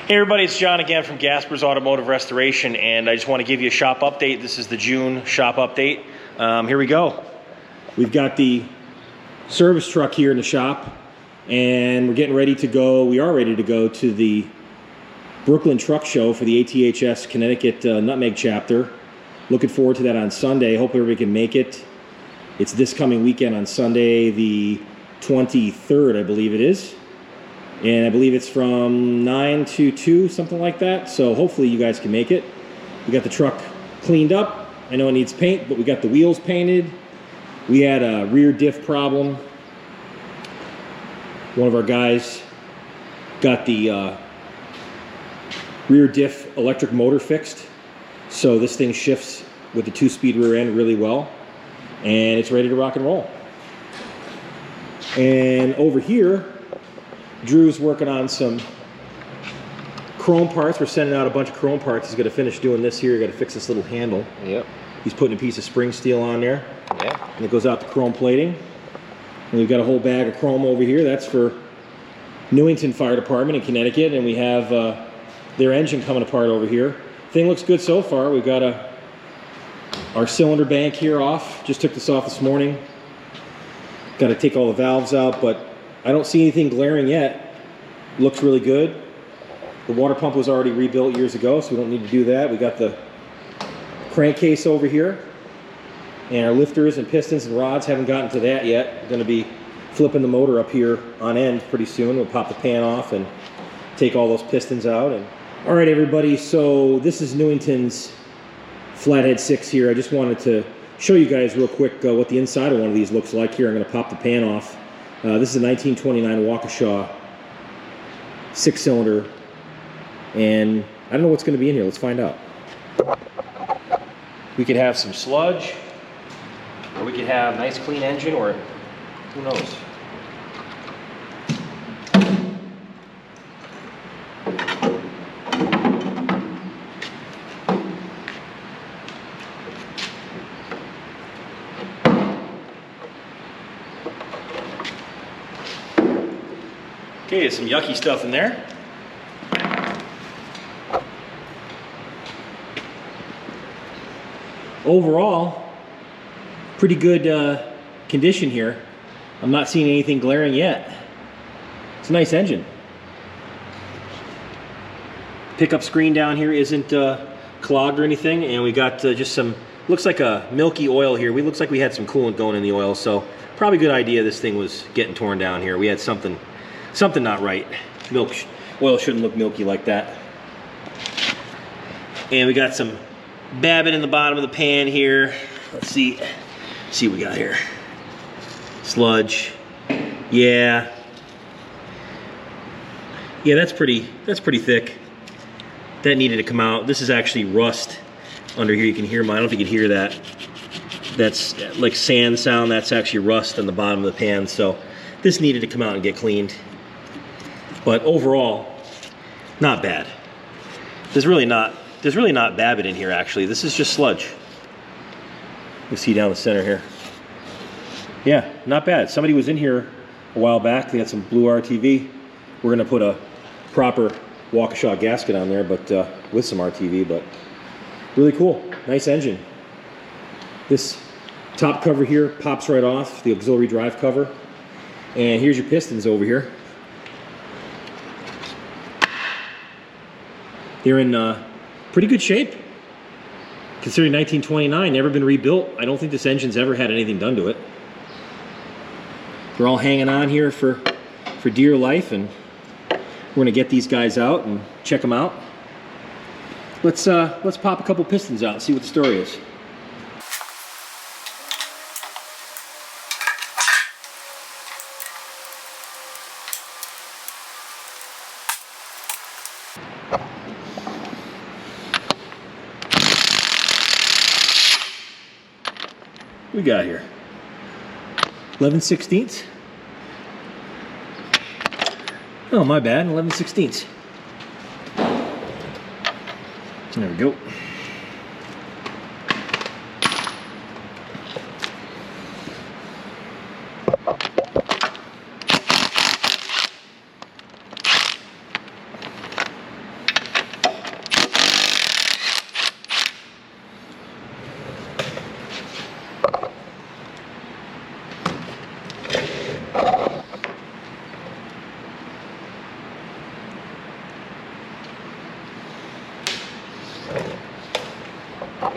Hey everybody, it's John again from Gasper's Automotive Restoration, and I just want to give you a shop update. This is the June shop update. Here we go. We've got the service truck here in the shop, and we're getting ready to go. We are ready to go to the Brooklyn Truck Show for the ATHS Connecticut Nutmeg chapter. Looking forward to that on Sunday. Hope everybody can make it. It's this coming weekend on Sunday, the 23rd, I believe it is. And I believe it's from 9 to 2, something like that. So hopefully you guys can make it. We got the truck cleaned up. I know it needs paint, but we got the wheels painted. We had a rear diff problem. One of our guys got the rear diff electric motor fixed. So this thing shifts with the 2-speed rear end really well. And it's ready to rock and roll. And over here, Drew's working on some chrome parts. We're sending out a bunch of chrome parts. He's got to finish doing this here. Got to fix this little handle. Yep. He's putting a piece of spring steel on there. Yeah. And it goes out to chrome plating. And we've got a whole bag of chrome over here. That's for Newington Fire Department in Connecticut. And we have their engine coming apart over here. Thing looks good so far. We've got our cylinder bank here off. Just took this off this morning. Got to take all the valves out, but I don't see anything glaring yet. Looks really good. The water pump was already rebuilt years ago, so we don't need to do that. We got the crankcase over here, and our lifters and pistons and rods haven't gotten to that yet. We're going to be flipping the motor up here on end pretty soon. We'll pop the pan off and take all those pistons out. And all right, everybody, so this is Newington's Flathead 6 here. I just wanted to show you guys real quick what the inside of one of these looks like here. I'm going to pop the pan off. This is a 1929 Waukesha 6-cylinder, and I don't know what's going to be in here. Let's find out. We could have some sludge, or we could have a nice clean engine, or who knows. Okay, there's some yucky stuff in there. Overall, pretty good condition here. I'm not seeing anything glaring yet. It's a nice engine. Pickup screen down here isn't clogged or anything, and we got just some, looks like a milky oil here. Looks like we had some coolant going in the oil, so probably a good idea this thing was getting torn down here. We had something not right. Oil shouldn't look milky like that. And we got some babbing in the bottom of the pan here. Let's see what we got here. Sludge. Yeah, that's pretty thick. That needed to come out. This is actually rust under here. You can hear I don't know if you can hear that. That's like sand sound. That's actually rust on the bottom of the pan. So this needed to come out and get cleaned. But overall, not bad. There's really not babbit in here, actually. This is just sludge. You see down the center here. Yeah, not bad. Somebody was in here a while back. They had some blue RTV. We're gonna put a proper Waukesha gasket on there, but with some RTV, but really cool. Nice engine. This top cover here pops right off, the auxiliary drive cover. And here's your pistons over here. They're in pretty good shape. Considering 1929, never been rebuilt. I don't think this engine's ever had anything done to it. We're all hanging on here for dear life, and we're gonna get these guys out and check them out. Let's pop a couple pistons out and see what the story is. We got here 11/16. Oh, my bad, 11/16. There we go. Now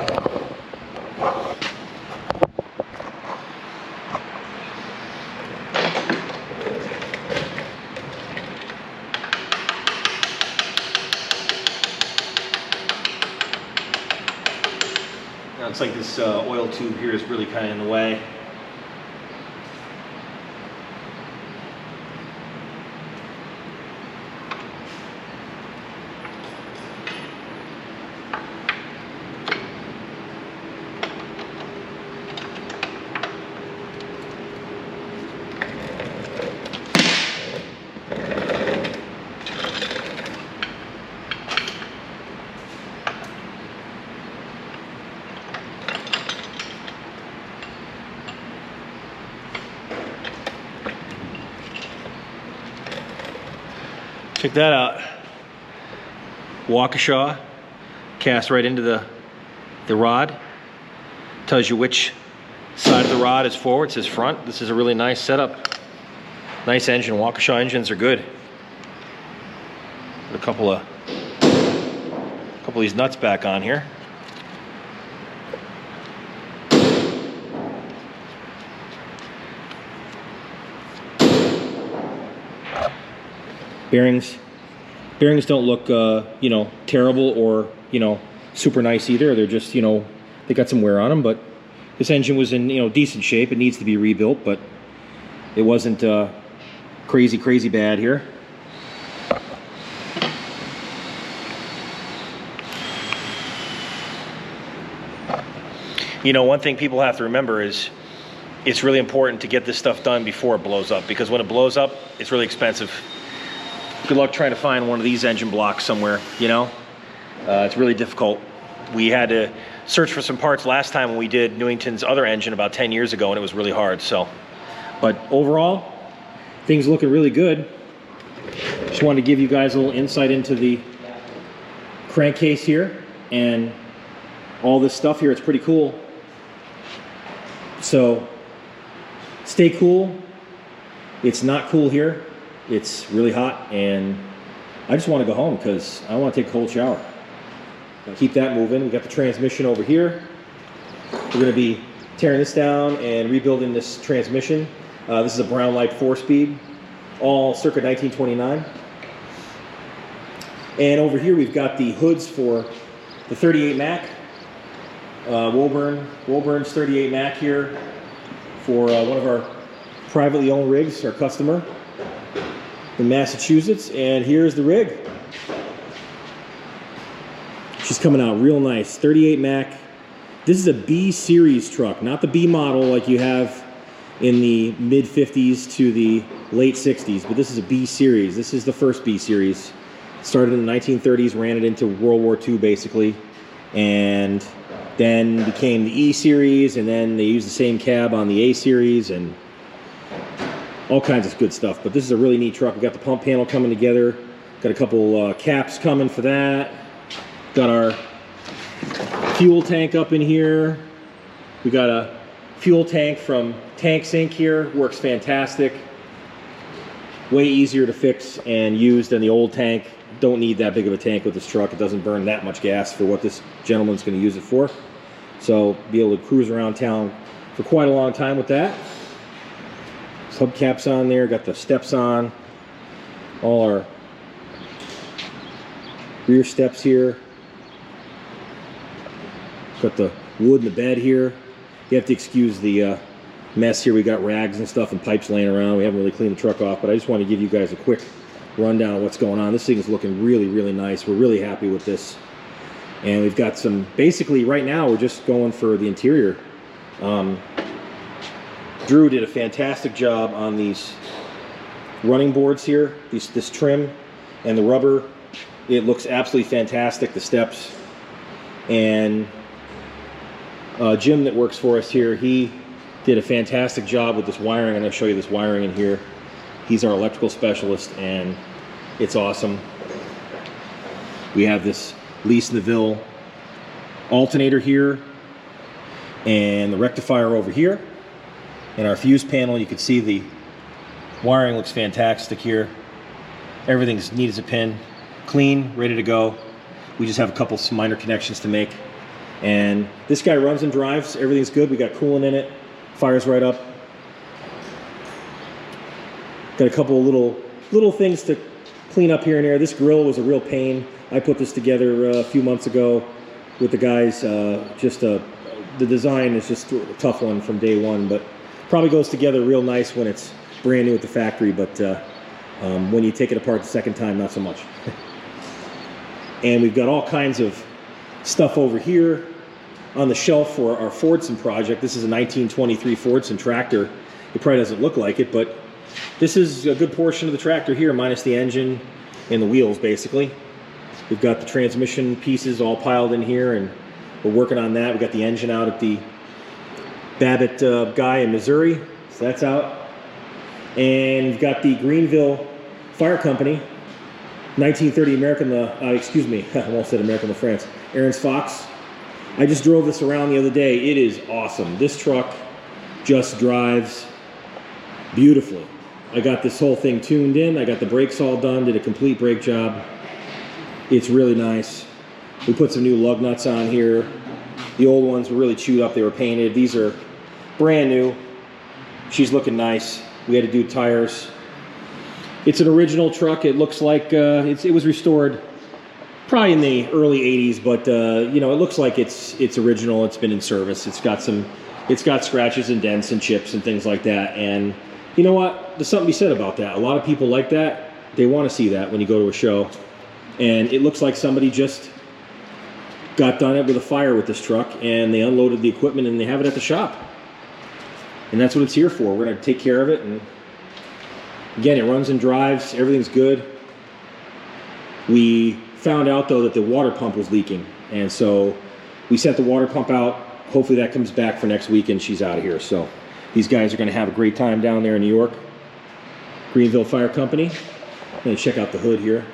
it's like this oil tube here is really kind of in the way. Check that out. Waukesha cast right into the rod. Tells you which side of the rod is forward, it says front. This is a really nice setup. Nice engine. Waukesha engines are good. Put a couple of these nuts back on here. Bearings don't look, you know, terrible or, you know, super nice either. They're just, you know, they got some wear on them, but this engine was in, you know, decent shape. It needs to be rebuilt, but it wasn't crazy bad here. You know, one thing people have to remember is it's really important to get this stuff done before it blows up, because when it blows up, it's really expensive. Good luck trying to find one of these engine blocks somewhere, you know? It's really difficult. We had to search for some parts last time when we did Newington's other engine about 10 years ago, and it was really hard, so. But overall, things looking really good. Just wanted to give you guys a little insight into the crankcase here and all this stuff here. It's pretty cool. So, stay cool. It's not cool here. It's really hot, and I just want to go home because I want to take a cold shower. Keep that moving. We got the transmission over here. We're going to be tearing this down and rebuilding this transmission. This is a Brown Light 4-speed, all circa 1929. And over here we've got the hoods for the 38 Mack. Woburn's 38 Mack here for one of our privately owned rigs, our customer in Massachusetts, and here's the rig. She's coming out real nice. 38 Mack. This is a B series truck, not the B model like you have in the mid 50s to the late 60s, but this is a B series. This is the first B series. Started in the 1930s, ran it into World War II basically, and then became the E series, and then they used the same cab on the A series, and all kinds of good stuff. But this is a really neat truck. We got the pump panel coming together. Got a couple caps coming for that. Got our fuel tank up in here. We got a fuel tank from Tank Sync here. Works fantastic. Way easier to fix and use than the old tank. Don't need that big of a tank with this truck. It doesn't burn that much gas for what this gentleman's going to use it for. So be able to cruise around town for quite a long time with that. Hubcaps on there, got the steps on, all our rear steps here. Got the wood in the bed here. You have to excuse the mess here. We got rags and stuff and pipes laying around. We haven't really cleaned the truck off, but I just want to give you guys a quick rundown of what's going on. This thing is looking really nice. We're really happy with this. And we've got some, basically right now we're just going for the interior. Drew did a fantastic job on these running boards here, this trim and the rubber. It looks absolutely fantastic, the steps. And Jim that works for us here, he did a fantastic job with this wiring. I'm going to show you this wiring in here. He's our electrical specialist, and it's awesome. We have this leece-neville alternator here, and the rectifier over here. And our fuse panel, you can see the wiring looks fantastic here. Everything's neat as a pin, clean, ready to go. We just have a couple minor connections to make. And this guy runs and drives. Everything's good. We got coolant in it. Fires right up. Got a couple of little things to clean up here and there. This grill was a real pain. I put this together a few months ago with the guys. The design is just a tough one from day one, but probably goes together real nice when it's brand new at the factory, but when you take it apart the second time, not so much. And we've got all kinds of stuff over here on the shelf for our Fordson project. This is a 1923 Fordson tractor. It probably doesn't look like it, but this is a good portion of the tractor here, minus the engine and the wheels, basically. We've got the transmission pieces all piled in here, and we're working on that. We got the engine out at the Babbitt guy in Missouri, so that's out. And we've got the Greenville Fire Company, 1930 American, I almost said American LaFrance, Ahrens Fox. I just drove this around the other day. It is awesome. This truck just drives beautifully. I got this whole thing tuned in. I got the brakes all done, did a complete brake job. It's really nice. We put some new lug nuts on here. The old ones were really chewed up. They were painted. These are brand new. She's looking nice. We had to do tires. It's an original truck. It looks like it was restored probably in the early 80s, but you know, it looks like it's original. It's been in service. It's got scratches and dents and chips and things like that. And you know what? There's something to be said about that. A lot of people like that. They want to see that when you go to a show. And it looks like somebody just got done with a fire with this truck, and they unloaded the equipment and they have it at the shop. And that's what it's here for. We're going to take care of it. And again, it runs and drives. Everything's good. We found out, though, that the water pump was leaking. And so we sent the water pump out. Hopefully that comes back for next week and she's out of here. So these guys are going to have a great time down there in New York. Greenville Fire Company. I'm going to check out the hood here.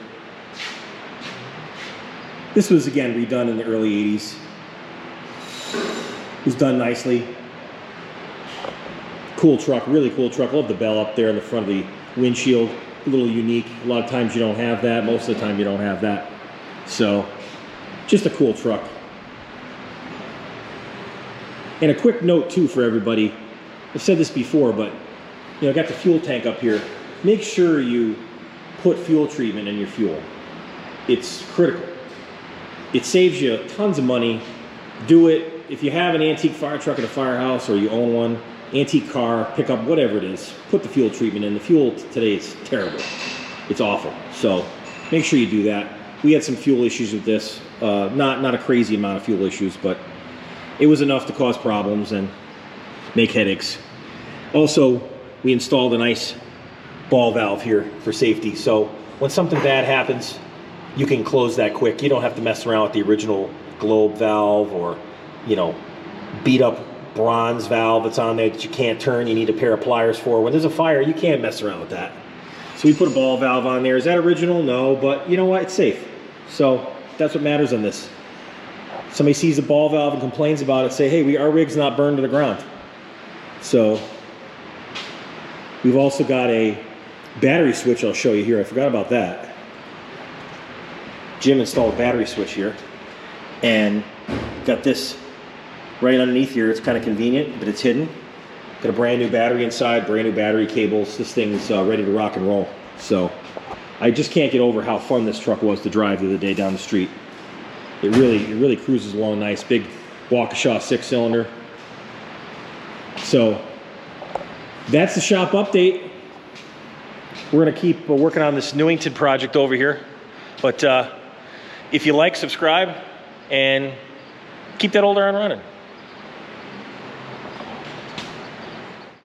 This was, again, redone in the early 80s. It was done nicely. Cool truck, really cool truck. I love the bell up there in the front of the windshield. A little unique. A lot of times you don't have that. Most of the time you don't have that. So, just a cool truck. And a quick note, too, for everybody. I've said this before, but, you know, I got the fuel tank up here. Make sure you put fuel treatment in your fuel. It's critical. It saves you tons of money. Do it. If you have an antique fire truck at a firehouse, or you own one, antique car, pickup, whatever it is, put the fuel treatment in. The fuel today is terrible. It's awful. So make sure you do that. We had some fuel issues with this. Not a crazy amount of fuel issues, but it was enough to cause problems and make headaches. Also, we installed a nice ball valve here for safety. So when something bad happens, you can close that quick. You don't have to mess around with the original globe valve, or, you know, beat up bronze valve that's on there that you can't turn. You need a pair of pliers for. When there's a fire, you can't mess around with that. So we put a ball valve on there. Is that original? No, but you know what? It's safe. So that's what matters on this. Somebody sees a ball valve and complains about it, say, hey, our rig's not burned to the ground. So we've also got a battery switch I'll show you here. I forgot about that. Jim installed a battery switch here, and got this right underneath here. It's kind of convenient, but it's hidden. Got a brand new battery inside, brand new battery cables. This thing's ready to rock and roll. So I just can't get over how fun this truck was to drive the other day down the street. It really cruises along nice. Big Waukesha 6-cylinder. So that's the shop update. We're going to keep working on this Newington project over here. But if you like, subscribe, and keep that old iron running.